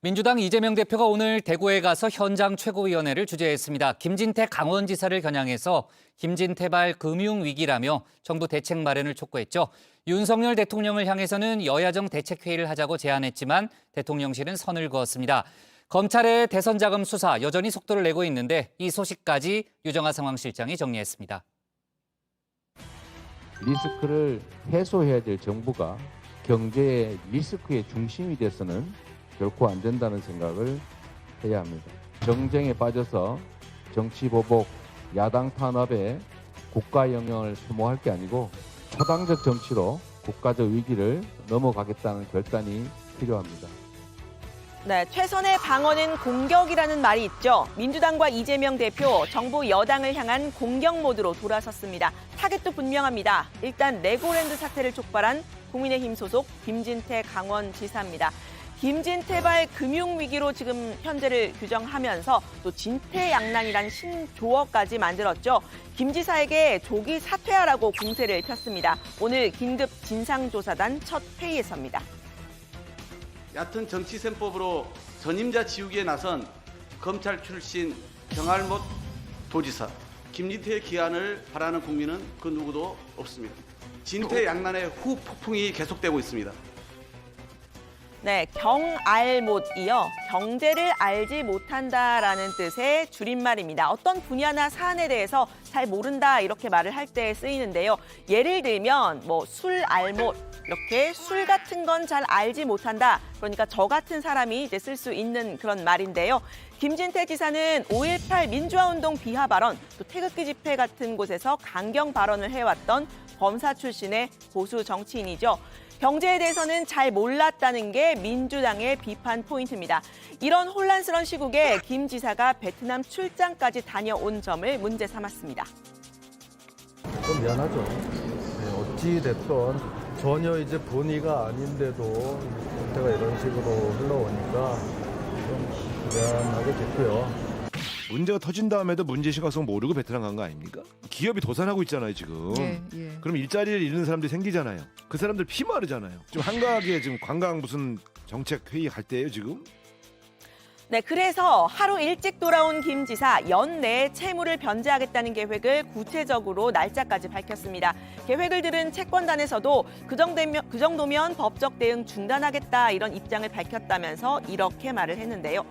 민주당 이재명 대표가 오늘 대구에 가서 현장 최고위원회를 주재했습니다. 김진태 강원지사를 겨냥해서 김진태발 금융위기라며 정부 대책 마련을 촉구했죠. 윤석열 대통령을 향해서는 여야정 대책회의를 하자고 제안했지만 대통령실은 선을 그었습니다. 검찰의 대선 자금 수사 여전히 속도를 내고 있는데 이 소식까지 유정아 상황실장이 정리했습니다. 리스크를 해소해야 될 정부가 경제의 리스크의 중심이 돼서는 결코 안 된다는 생각을 해야 합니다. 정쟁에 빠져서 정치 보복, 야당 탄압에 국가 영역을 소모할 게 아니고 초당적 정치로 국가적 위기를 넘어가겠다는 결단이 필요합니다. 네, 최선의 방어는 공격이라는 말이 있죠. 민주당과 이재명 대표, 정부 여당을 향한 공격 모드로 돌아섰습니다. 타겟도 분명합니다. 일단 레고랜드 사태를 촉발한 국민의힘 소속 김진태 강원지사입니다. 김진태발 금융위기로 지금 현재를 규정하면서 또 진퇴양난이란 신조어까지 만들었죠. 김 지사에게 조기 사퇴하라고 공세를 폈습니다. 오늘 긴급 진상조사단 첫 회의에서입니다. 얕은 정치셈법으로 전임자 지우기에 나선 검찰 출신 경알못 도지사 김진태의 기한을 바라는 국민은 그 누구도 없습니다. 진퇴양난의 후폭풍이 계속되고 있습니다. 네, 경알못이요. 경제를 알지 못한다라는 뜻의 줄임말입니다. 어떤 분야나 사안에 대해서 잘 모른다 이렇게 말을 할 때 쓰이는데요. 예를 들면 술 알못 이렇게 술 같은 건 잘 알지 못한다. 그러니까 저 같은 사람이 이제 쓸 수 있는 그런 말인데요. 김진태 지사는 5.18 민주화운동 비하 발언, 또 태극기 집회 같은 곳에서 강경 발언을 해왔던 검사 출신의 보수 정치인이죠. 경제에 대해서는 잘 몰랐다는 게 민주당의 비판 포인트입니다. 이런 혼란스러운 시국에 김 지사가 베트남 출장까지 다녀온 점을 문제 삼았습니다. 좀 미안하죠. 네, 어찌 됐건 전혀 이제 본의가 아닌데도 상태가 이런 식으로 흘러오니까 좀 미안하게 됐고요. 문제가 터진 다음에도 문제 심각성 모르고 베트남 간 거 아닙니까? 기업이 도산하고 있잖아요 지금. 예. 그럼 일자리를 잃는 사람들이 생기잖아요. 그 사람들 피 마르잖아요. 지금 한가하게 지금 관광 무슨 정책 회의 갈 때예요 지금? 네, 그래서 하루 일찍 돌아온 김 지사 연내에 채무를 변제하겠다는 계획을 구체적으로 날짜까지 밝혔습니다. 계획을 들은 채권단에서도 그 정도면 법적 대응 중단하겠다 이런 입장을 밝혔다면서 이렇게 말을 했는데요.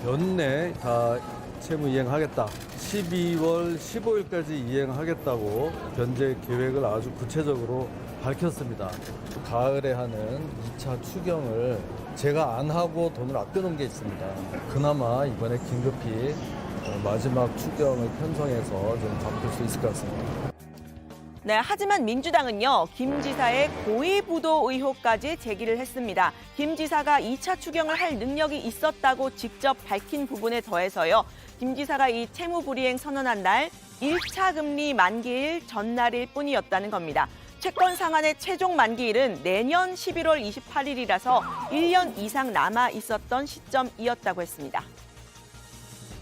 연내 다 채무 이행하겠다. 12월 15일까지 이행하겠다고 변제 계획을 아주 구체적으로 밝혔습니다. 가을에 하는 2차 추경을 제가 안 하고 돈을 아껴놓은 게 있습니다. 그나마 이번에 긴급히 마지막 추경을 편성해서 좀 바꿀 수 있을 것 같습니다. 네, 하지만 민주당은요, 김 지사의 고위부도 의혹까지 제기를 했습니다. 김 지사가 2차 추경을 할 능력이 있었다고 직접 밝힌 부분에 더해서요, 김 지사가 이 채무 불이행 선언한 날 1차 금리 만기일 전날일 뿐이었다는 겁니다. 채권 상환의 최종 만기일은 내년 11월 28일이라서 1년 이상 남아 있었던 시점이었다고 했습니다.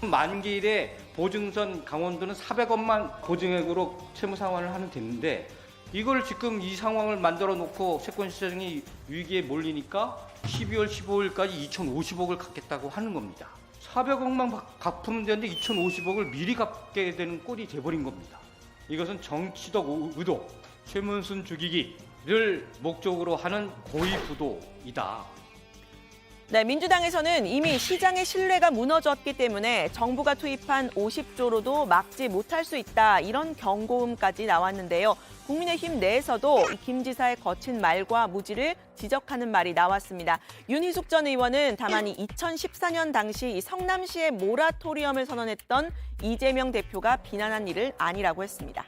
만기일에 보증선 강원도는 400억만 보증액으로 채무 상환을 하면 되는데 이걸 지금 이 상황을 만들어 놓고 채권 시장이 위기에 몰리니까 12월 15일까지 2,050억을 갚겠다고 하는 겁니다. 400억만 갚으면 되는데 2,050억을 미리 갚게 되는 꼴이 돼버린 겁니다. 이것은 정치적 의도, 최문순 죽이기를 목적으로 하는 고위부도이다. 네, 민주당에서는 이미 시장의 신뢰가 무너졌기 때문에 정부가 투입한 50조로도 막지 못할 수 있다 이런 경고음까지 나왔는데요. 국민의힘 내에서도 김 지사의 거친 말과 무지를 지적하는 말이 나왔습니다. 윤희숙 전 의원은 다만 2014년 당시 성남시의 모라토리엄을 선언했던 이재명 대표가 비난한 일을 아니라고 했습니다.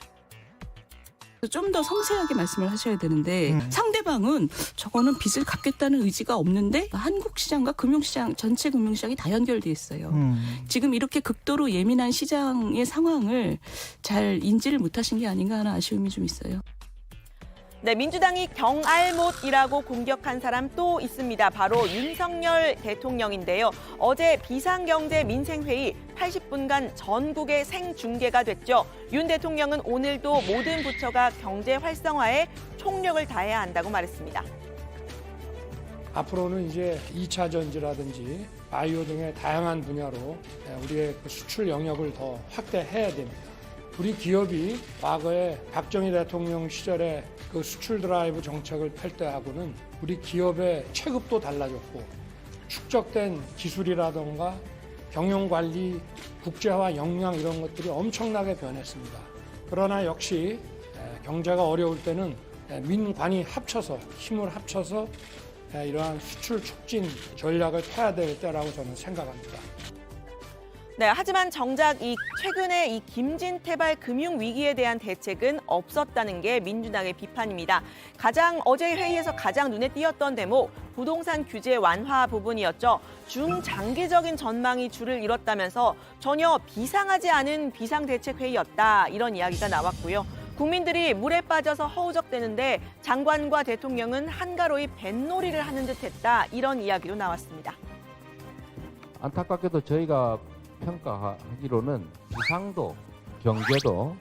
좀 더 섬세하게 말씀을 하셔야 되는데 상대방은 저거는 빚을 갚겠다는 의지가 없는데 한국 시장과 금융시장, 전체 금융시장이 다 연결돼 있어요. 지금 이렇게 극도로 예민한 시장의 상황을 잘 인지를 못하신 게 아닌가 하는 아쉬움이 좀 있어요. 네, 민주당이 경알못이라고 공격한 사람 또 있습니다. 바로 윤석열 대통령인데요. 어제 비상경제 민생회의 80분간 전국에 생중계가 됐죠. 윤 대통령은 오늘도 모든 부처가 경제 활성화에 총력을 다해야 한다고 말했습니다. 앞으로는 이제 2차 전지라든지 바이오 등의 다양한 분야로 우리의 그 수출 영역을 더 확대해야 됩니다. 우리 기업이 과거에 박정희 대통령 시절에 그 수출 드라이브 정책을 펼 때하고는 우리 기업의 체급도 달라졌고 축적된 기술이라던가 경영관리, 국제화 역량 이런 것들이 엄청나게 변했습니다. 그러나 역시 경제가 어려울 때는 민관이 합쳐서 힘을 합쳐서 이러한 수출 촉진 전략을 펴야 될 때라고 저는 생각합니다. 네, 하지만 정작 최근에 이 김진태발 금융 위기에 대한 대책은 없었다는 게 민주당의 비판입니다. 어제 회의에서 가장 눈에 띄었던 대목, 부동산 규제 완화 부분이었죠. 중장기적인 전망이 줄을 이뤘다면서 전혀 비상하지 않은 비상대책회의였다, 이런 이야기가 나왔고요. 국민들이 물에 빠져서 허우적대는데 장관과 대통령은 한가로이 뱃놀이를 하는 듯했다, 이런 이야기도 나왔습니다. 안타깝게도 저희가 평가하기로는 비상도, 경제도,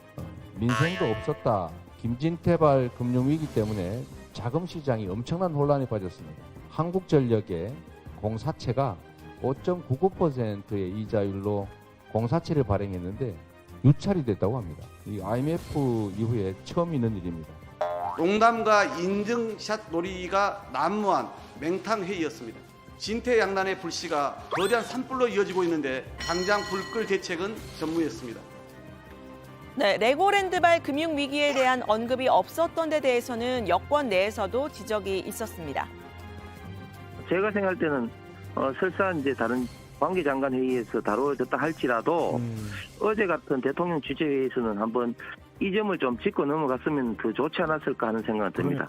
민생도 없었다. 김진태발 금융위기 때문에 자금 시장이 엄청난 혼란에 빠졌습니다. 한국전력의 공사채가 5.99%의 이자율로 공사채를 발행했는데 유찰이 됐다고 합니다. 이 IMF 이후에 처음 있는 일입니다. 농담과 인증샷 놀이가 난무한 맹탕회의였습니다. 진퇴양난의 불씨가 거대한 산불로 이어지고 있는데 당장 불 끌 대책은 전무했습니다. 네, 레고랜드발 금융위기에 대한 언급이 없었던 데 대해서는 여권 내에서도 지적이 있었습니다. 제가 생각할 때는 설사 이제 다른 관계장관 회의에서 다뤄졌다 할지라도 어제 같은 대통령 주재회에서는 한번 이 점을 좀 짚고 넘어갔으면 더 좋지 않았을까 하는 생각이 듭니다.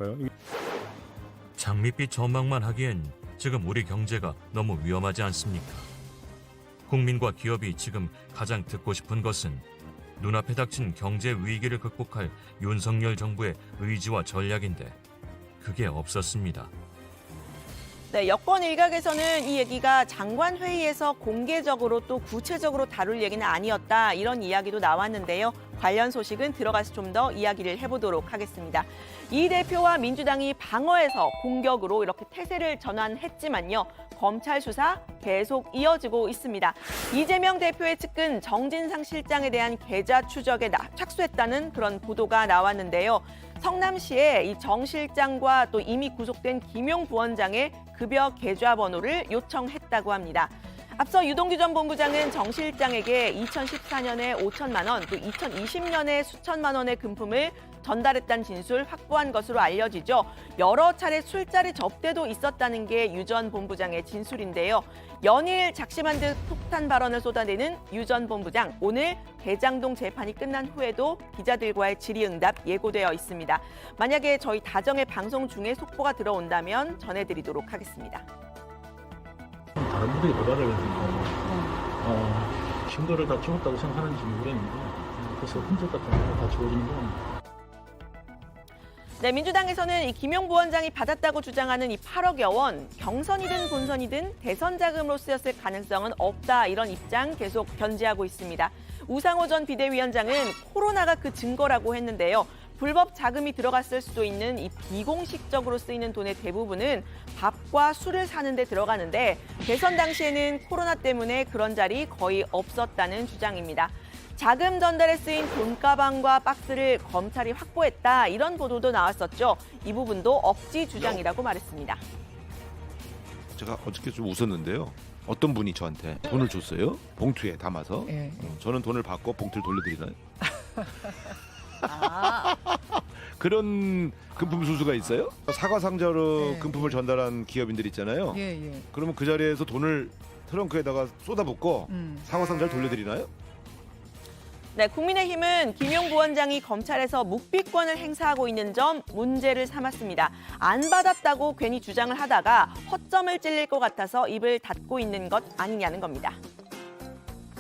장밋빛 전망만 하기엔 지금 우리 경제가 너무 위험하지 않습니까? 국민과 기업이 지금 가장 듣고 싶은 것은 눈앞에 닥친 경제 위기를 극복할 윤석열 정부의 의지와 전략인데 그게 없었습니다. 네, 여권 일각에서는 이 얘기가 장관 회의에서 공개적으로 또 구체적으로 다룰 얘기는 아니었다, 이런 이야기도 나왔는데요. 관련 소식은 들어가서 좀 더 이야기를 해보도록 하겠습니다. 이 대표와 민주당이 방어해서 공격으로 이렇게 태세를 전환했지만요. 검찰 수사 계속 이어지고 있습니다. 이재명 대표의 측근 정진상 실장에 대한 계좌 추적에 착수했다는 그런 보도가 나왔는데요. 성남시에 이 정 실장과 또 이미 구속된 김용 부원장의 급여 계좌 번호를 요청했다고 합니다. 앞서 유동규 전 본부장은 정 실장에게 2014년에 5천만 원, 또 2020년에 수천만 원의 금품을 전달했다는 진술 확보한 것으로 알려지죠. 여러 차례 술자리 접대도 있었다는 게 유 전 본부장의 진술인데요. 연일 작심한 듯 폭탄 발언을 쏟아내는 유 전 본부장. 오늘 대장동 재판이 끝난 후에도 기자들과의 질의응답 예고되어 있습니다. 만약에 저희 다정의 방송 중에 속보가 들어온다면 전해드리도록 하겠습니다. 다른 분들이 도발을 신고를 다 죽었다고 생각하는지 모르겠는데 그래서 흔적 같은 거 다 지워지는 건. 네, 민주당에서는 이 김용 부원장이 받았다고 주장하는 이 8억여 원, 경선이든 본선이든 대선 자금으로 쓰였을 가능성은 없다, 이런 입장 계속 견지하고 있습니다. 우상호 전 비대위원장은 코로나가 그 증거라고 했는데요. 불법 자금이 들어갔을 수도 있는 이 비공식적으로 쓰이는 돈의 대부분은 밥과 술을 사는 데 들어가는데 대선 당시에는 코로나 때문에 그런 자리 거의 없었다는 주장입니다. 자금 전달에 쓰인 돈가방과 박스를 검찰이 확보했다, 이런 보도도 나왔었죠. 이 부분도 억지 주장이라고 말했습니다. 제가 어저께 좀 웃었는데요. 어떤 분이 저한테 돈을 줬어요. 봉투에 담아서. 저는 돈을 받고 봉투를 돌려드리나요? 그런 금품 순수가 있어요? 사과 상자로 금품을 전달한 기업인들 있잖아요. 그러면 그 자리에서 돈을 트렁크에다가 쏟아붓고 사과 상자를 돌려드리나요? 네, 국민의힘은 김용 부원장이 검찰에서 묵비권을 행사하고 있는 점 문제를 삼았습니다. 안 받았다고 괜히 주장을 하다가 허점을 찔릴 것 같아서 입을 닫고 있는 것 아니냐는 겁니다.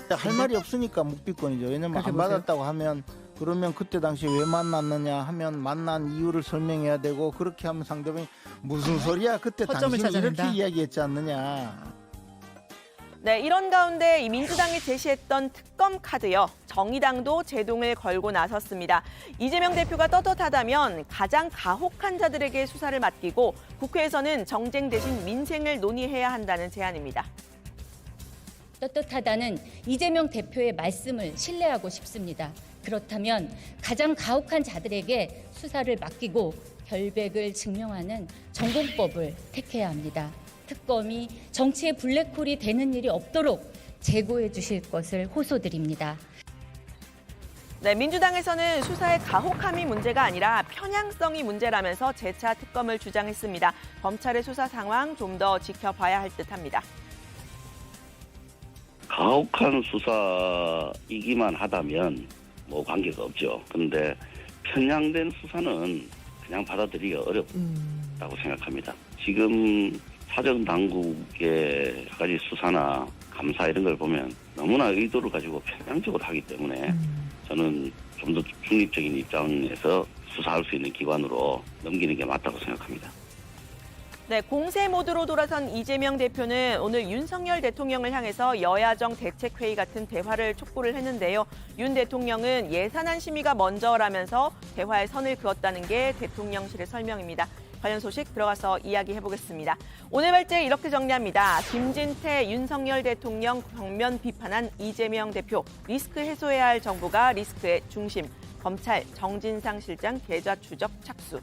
할 말이 없으니까 묵비권이죠. 왜냐면 안 받았다고 하면 그러면 그때 당시 왜 만났느냐 하면 만난 이유를 설명해야 되고, 그렇게 하면 상대방이 무슨 소리야 그때 당신이 이렇게 이야기했지 않느냐. 네, 이런 가운데 이 민주당이 제시했던 특검 카드요. 정의당도 제동을 걸고 나섰습니다. 이재명 대표가 떳떳하다면 가장 가혹한 자들에게 수사를 맡기고 국회에서는 정쟁 대신 민생을 논의해야 한다는 제안입니다. 떳떳하다는 이재명 대표의 말씀을 신뢰하고 싶습니다. 그렇다면 가장 가혹한 자들에게 수사를 맡기고 결백을 증명하는 전공법을 택해야 합니다. 특검이 정치의 블랙홀이 되는 일이 없도록 제고해 주실 것을 호소드립니다. 네, 민주당에서는 수사의 가혹함이 문제가 아니라 편향성이 문제라면서 재차 특검을 주장했습니다. 검찰의 수사 상황 좀 더 지켜봐야 할 듯합니다. 가혹한 수사이기만 하다면 뭐 관계가 없죠. 그런데 편향된 수사는 그냥 받아들이기 어렵다고 생각합니다. 지금 사정당국의 여러 가지 수사나 감사 이런 걸 보면 너무나 의도를 가지고 편향적으로 하기 때문에 저는 좀 더 중립적인 입장에서 수사할 수 있는 기관으로 넘기는 게 맞다고 생각합니다. 네, 공세 모드로 돌아선 이재명 대표는 오늘 윤석열 대통령을 향해서 여야정 대책회의 같은 대화를 촉구를 했는데요. 윤 대통령은 예산안 심의가 먼저라면서 대화의 선을 그었다는 게 대통령실의 설명입니다. 관련 소식 들어가서 이야기해보겠습니다. 오늘 발제 이렇게 정리합니다. 김진태, 윤석열 대통령 정면 비판한 이재명 대표. 리스크 해소해야 할 정부가 리스크의 중심. 검찰 정진상 실장 계좌 추적 착수.